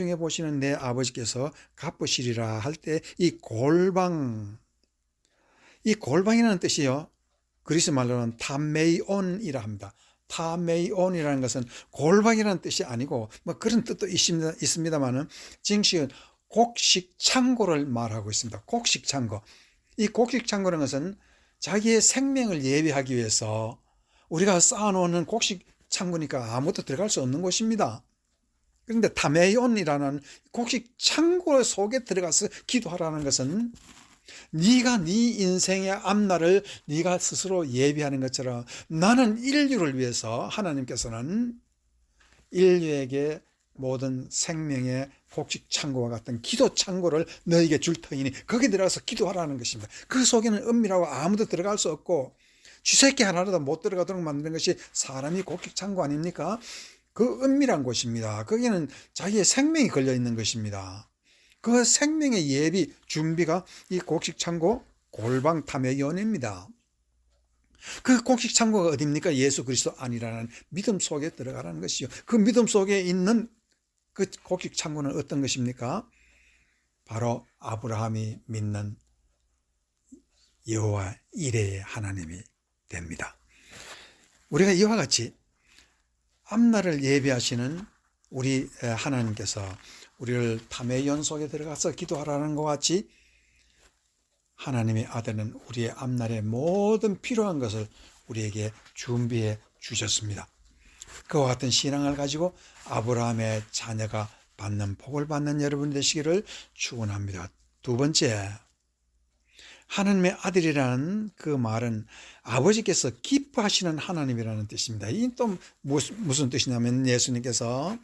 중에 보시는 내 아버지께서 갚으시리라 할 때 이 골방이라는 뜻이요, 그리스 말로는 타메이온이라 합니다. 타메이온이라는 것은 골방이라는 뜻이 아니고 뭐 그런 뜻도 있습니다만은 정식은 곡식 창고를 말하고 있습니다. 곡식 창고. 이 곡식 창고라는 것은 자기의 생명을 예비하기 위해서 우리가 쌓아놓는 곡식 창고니까 아무도 들어갈 수 없는 곳입니다. 그런데 타메이온이라는 곡식 창고 속에 들어가서 기도하라는 것은 네가 네 인생의 앞날을 네가 스스로 예비하는 것처럼 나는 인류를 위해서 하나님께서는 인류에게 모든 생명의 곡식 창고와 같은 기도 창고를 너에게 줄 터이니 거기 들어가서 기도하라는 것입니다. 그 속에는 은밀하고 아무도 들어갈 수 없고 쥐새끼 하나라도 못 들어가도록 만드는 것이 사람이 곡식 창고 아닙니까? 그 은밀한 곳입니다. 거기는 자기의 생명이 걸려 있는 것입니다. 그 생명의 예비 준비가 이 곡식 창고 골방 타메이온입니다. 그 곡식 창고가 어디입니까? 예수 그리스도 안이라는 믿음 속에 들어가라는 것이요. 그 믿음 속에 있는 그 곡식 창고는 어떤 것입니까? 바로 아브라함이 믿는 여호와 이레의 하나님이 됩니다. 우리가 이와 같이 앞날을 예비하시는 우리 하나님께서 우리를 타메이온 속에 들어가서 기도하라는 것 같이 하나님의 아들은 우리의 앞날의 모든 필요한 것을 우리에게 준비해 주셨습니다. 그와 같은 신앙을 가지고 아브라함의 자녀가 받는 복을 받는 여러분 되시기를 축원합니다. 두 번째, 하나님의 아들이라는 그 말은 아버지께서 기뻐하시는 하나님이라는 뜻입니다. 이 또 무슨 뜻이냐면 예수님께서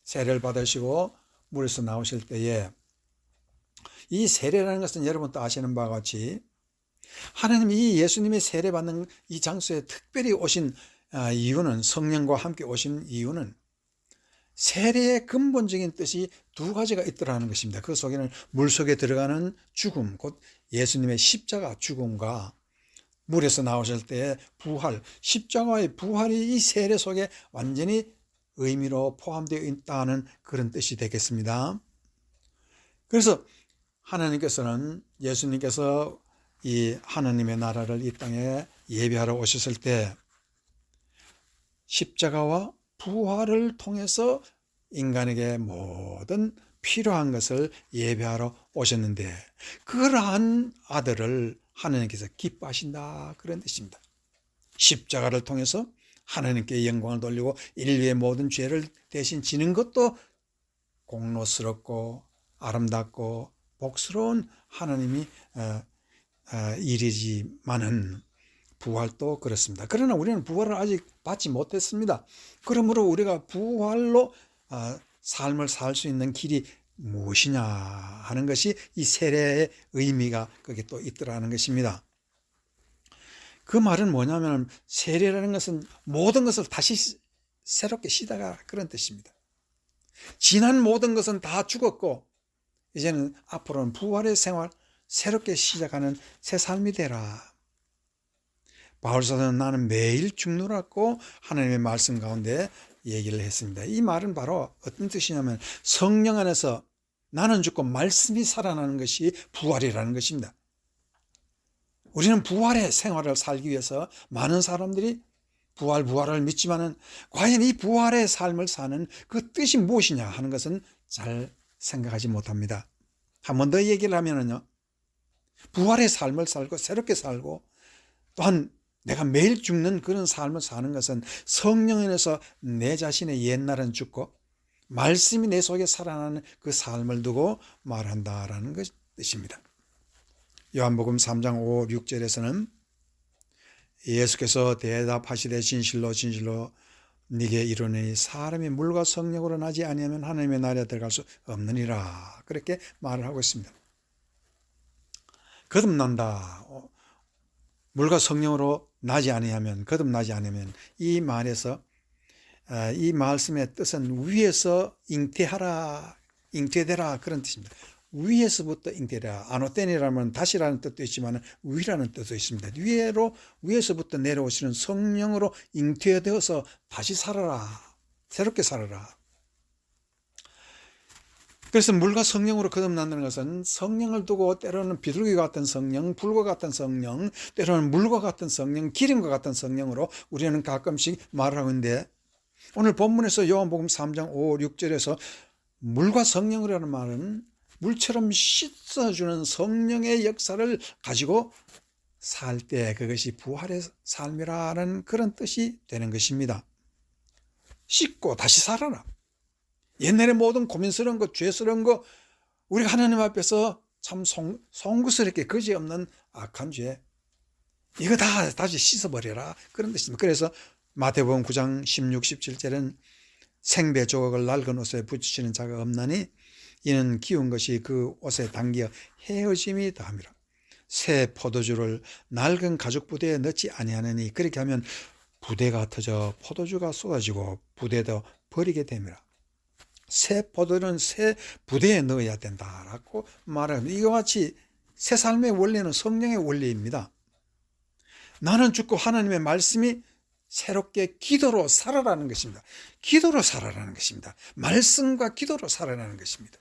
세례를 받으시고 물에서 나오실 때에 이 세례라는 것은 여러분도 아시는 바와 같이 하나님이 이 예수님의 세례 받는 이 장소에 특별히 오신 이유는, 성령과 함께 오신 이유는 세례의 근본적인 뜻이 두 가지가 있더라는 것입니다. 그 속에는 물속에 들어가는 죽음, 곧 예수님의 십자가 죽음과 물에서 나오실 때의 부활, 십자가의 부활이 이 세례 속에 완전히 의미로 포함되어 있다는 그런 뜻이 되겠습니다. 그래서 하나님께서는 예수님께서 이 하나님의 나라를 이 땅에 예비하러 오셨을 때 십자가와 부활을 통해서 인간에게 모든 필요한 것을 예배하러 오셨는데 그러한 아들을 하나님께서 기뻐하신다, 그런 뜻입니다. 십자가를 통해서 하나님께 영광을 돌리고 인류의 모든 죄를 대신 지는 것도 공로스럽고 아름답고 복스러운 하나님이 일이지만은 부활도 그렇습니다. 그러나 우리는 부활을 아직 받지 못했습니다. 그러므로 우리가 부활로 삶을 살 수 있는 길이 무엇이냐 하는 것이 이 세례의 의미가 거기에 또 있더라는 것입니다. 그 말은 뭐냐면 세례라는 것은 모든 것을 다시 새롭게 시작하라, 그런 뜻입니다. 지난 모든 것은 다 죽었고 이제는 앞으로는 부활의 생활, 새롭게 시작하는 새 삶이 되라. 바울사도는 나는 매일 죽노라고 하나님의 말씀 가운데 얘기를 했습니다. 이 말은 바로 어떤 뜻이냐면 성령 안에서 나는 죽고 말씀이 살아나는 것이 부활이라는 것입니다. 우리는 부활의 생활을 살기 위해서 많은 사람들이 부활을 믿지만은 과연 이 부활의 삶을 사는 그 뜻이 무엇이냐 하는 것은 잘 생각하지 못합니다. 한 번 더 얘기를 하면은요, 부활의 삶을 살고 새롭게 살고 또한 내가 매일 죽는 그런 삶을 사는 것은 성령 안에서 내 자신의 옛날은 죽고 말씀이 내 속에 살아나는 그 삶을 두고 말한다라는 뜻입니다. 요한복음 3장 5, 6절에서는 예수께서 대답하시되 진실로 진실로 네게 이르노니 사람이 물과 성령으로 나지 아니하면 하나님의 나라에 들어갈 수 없느니라, 그렇게 말을 하고 있습니다. 거듭난다, 물과 성령으로 나지 아니하면, 거듭나지 않으면, 이 말에서 이 말씀의 뜻은 위에서 잉태되라 그런 뜻입니다. 위에서부터 잉태되라. 아노텐이라면 다시라는 뜻도 있지만 위라는 뜻도 있습니다. 위에서부터 내려오시는 성령으로 잉태되어서 다시 살아라, 새롭게 살아라. 그래서 물과 성령으로 거듭난다는 것은 성령을 두고 때로는 비둘기 같은 성령, 불과 같은 성령, 때로는 물과 같은 성령, 기름과 같은 성령으로 우리는 가끔씩 말하고 있는데, 오늘 본문에서 요한복음 3장 5, 6절에서 물과 성령이라는 말은 물처럼 씻어주는 성령의 역사를 가지고 살 때 그것이 부활의 삶이라는 그런 뜻이 되는 것입니다. 씻고 다시 살아라. 옛날에 모든 고민스러운 것, 죄스러운 것, 우리가 하나님 앞에서 참 송구스럽게 거지없는 악한 죄, 이거 다 다시 씻어버려라, 그런 뜻입니다. 그래서 마태복음 9장 16, 17절은 생배 조각을 낡은 옷에 붙이시는 자가 없나니 이는 기운 것이 그 옷에 담겨 헤어짐이 더함이라. 새 포도주를 낡은 가죽 부대에 넣지 아니하느니 그렇게 하면 부대가 터져 포도주가 쏟아지고 부대도 버리게 됩니다. 새 포도는 새 부대에 넣어야 된다라고 말합니다. 이와 같이 새 삶의 원리는 성령의 원리입니다. 나는 죽고 하나님의 말씀이 새롭게 기도로 살아라는 것입니다. 기도로 살아라는 것입니다. 말씀과 기도로 살아라는 것입니다.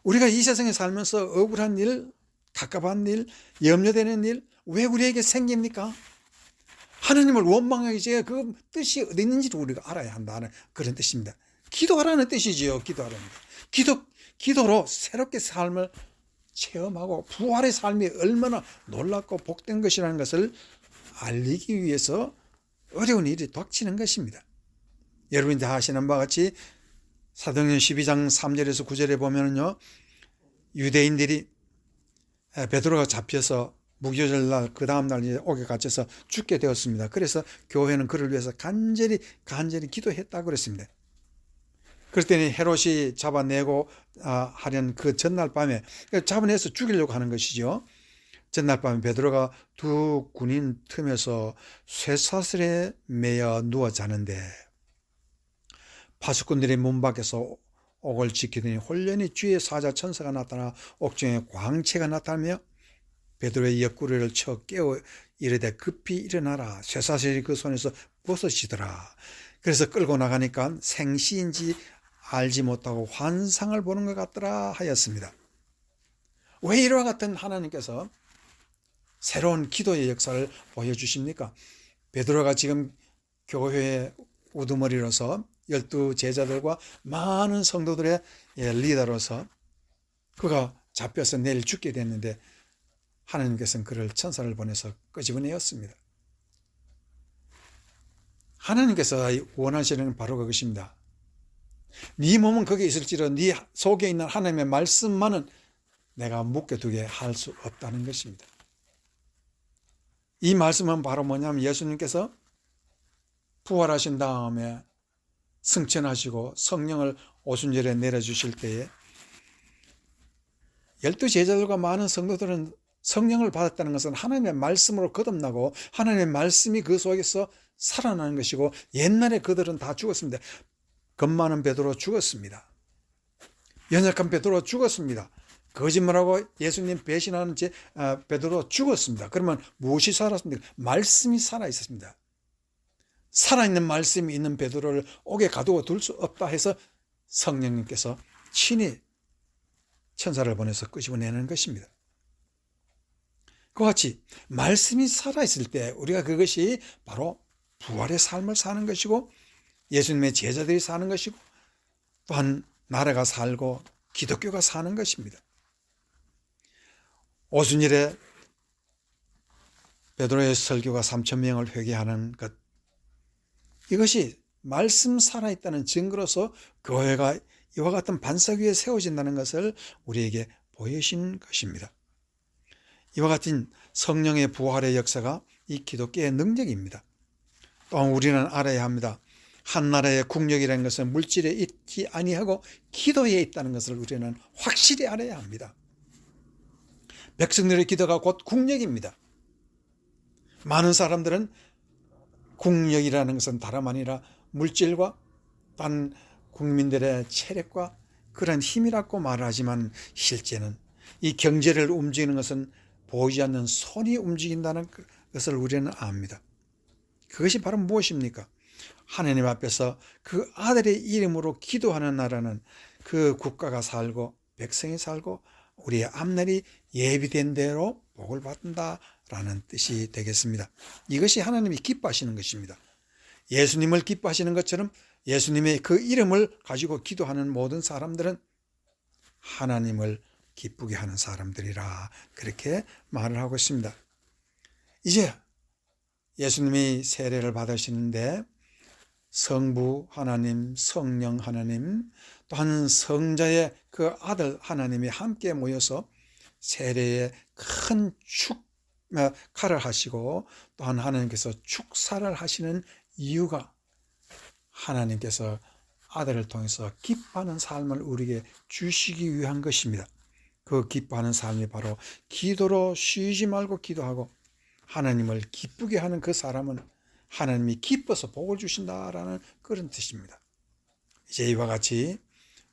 우리가 이 세상에 살면서 억울한 일, 갑갑한 일, 염려되는 일, 왜 우리에게 생깁니까? 하나님을 원망하기 전에 그 뜻이 어디 있는지를 우리가 알아야 한다는 그런 뜻입니다. 기도하라는 뜻이지요. 기도하라는 것. 기도로 새롭게 삶을 체험하고 부활의 삶이 얼마나 놀랍고 복된 것이라는 것을 알리기 위해서 어려운 일이 닥치는 것입니다. 여러분이 다 아시는 바와 같이 사도행전 12장 3절에서 9절에 보면은요, 유대인들이 베드로가 잡혀서 무교절날 그 다음날 이제 옥에 갇혀서 죽게 되었습니다. 그래서 교회는 그를 위해서 간절히 기도했다고 그랬습니다. 그랬더니 헤롯이 잡아내고 하려는 그 전날 밤에 잡아내서 죽이려고 하는 것이죠. 전날 밤에 베드로가 두 군인 틈에서 쇠사슬에 매여 누워 자는데 파수꾼들이 문 밖에서 옥을 지키더니 홀연히 주의 사자 천사가 나타나 옥중에 광채가 나타나며 베드로의 옆구리를 쳐 깨워 이르되 급히 일어나라. 쇠사슬이 그 손에서 벗어지더라. 그래서 끌고 나가니까 생시인지 알지 못하고 환상을 보는 것 같더라 하였습니다. 왜 이와 같은 하나님께서 새로운 기도의 역사를 보여주십니까? 베드로가 지금 교회의 우두머리로서 12 제자들과 많은 성도들의 리더로서 그가 잡혀서 내일 죽게 됐는데 하나님께서는 그를 천사를 보내서 끄집어내었습니다. 하나님께서 원하시는 건 바로 그것입니다. 네 몸은 거기에 있을지라도 네 속에 있는 하나님의 말씀만은 내가 묶여두게 할 수 없다는 것입니다. 이 말씀은 바로 뭐냐면 예수님께서 부활하신 다음에 승천하시고 성령을 오순절에 내려주실 때에 12 제자들과 많은 성도들은 성령을 받았다는 것은 하나님의 말씀으로 거듭나고 하나님의 말씀이 그 속에서 살아나는 것이고, 옛날에 그들은 다 죽었습니다. 겁 많은 베드로 죽었습니다. 연약한 베드로 죽었습니다. 거짓말하고 예수님 배신하는 베드로 죽었습니다. 그러면 무엇이 살았습니까? 말씀이 살아있었습니다. 살아있는 말씀이 있는 베드로를 옥에 가두어 둘 수 없다 해서 성령님께서 친히 천사를 보내서 끄집어내는 것입니다. 그와 같이 말씀이 살아있을 때 우리가 그것이 바로 부활의 삶을 사는 것이고 예수님의 제자들이 사는 것이고 또한 나라가 살고 기독교가 사는 것입니다. 오순절에 베드로의 설교가 3,000명을 회개하는 것, 이것이 말씀 살아있다는 증거로서 교회가 이와 같은 반석 위에 세워진다는 것을 우리에게 보여주신 것입니다. 이와 같은 성령의 부활의 역사가 이 기독교의 능력입니다. 또한 우리는 알아야 합니다. 한 나라의 국력이라는 것은 물질에 있지 아니하고 기도에 있다는 것을 우리는 확실히 알아야 합니다. 백성들의 기도가 곧 국력입니다. 많은 사람들은 국력이라는 것은 다름 아니라 물질과 단 국민들의 체력과 그런 힘이라고 말하지만 실제는 이 경제를 움직이는 것은 보이지 않는 손이 움직인다는 것을 우리는 압니다. 그것이 바로 무엇입니까? 하나님 앞에서 그 아들의 이름으로 기도하는 나라는 그 국가가 살고 백성이 살고 우리의 앞날이 예비된 대로 복을 받는다라는 뜻이 되겠습니다. 이것이 하나님이 기뻐하시는 것입니다. 예수님을 기뻐하시는 것처럼 예수님의 그 이름을 가지고 기도하는 모든 사람들은 하나님을 기쁘게 하는 사람들이라 그렇게 말을 하고 있습니다. 이제 예수님이 세례를 받으시는데 성부 하나님, 성령 하나님, 또한 성자의 그 아들 하나님이 함께 모여서 세례에 큰 축사를 하시고 또한 하나님께서 축사를 하시는 이유가 하나님께서 아들을 통해서 기뻐하는 삶을 우리에게 주시기 위한 것입니다. 그 기뻐하는 삶이 바로 기도로 쉬지 말고 기도하고 하나님을 기쁘게 하는 그 사람은 하나님이 기뻐서 복을 주신다라는 그런 뜻입니다. 이제 이와 같이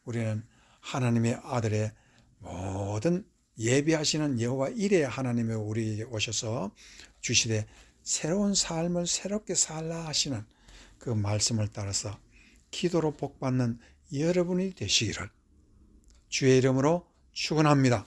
우리는 하나님의 아들의 모든 예비하시는 여호와 이레 하나님이 우리에게 오셔서 주시되 새로운 삶을 새롭게 살라 하시는 그 말씀을 따라서 기도로 복받는 여러분이 되시기를 주의 이름으로 축원합니다.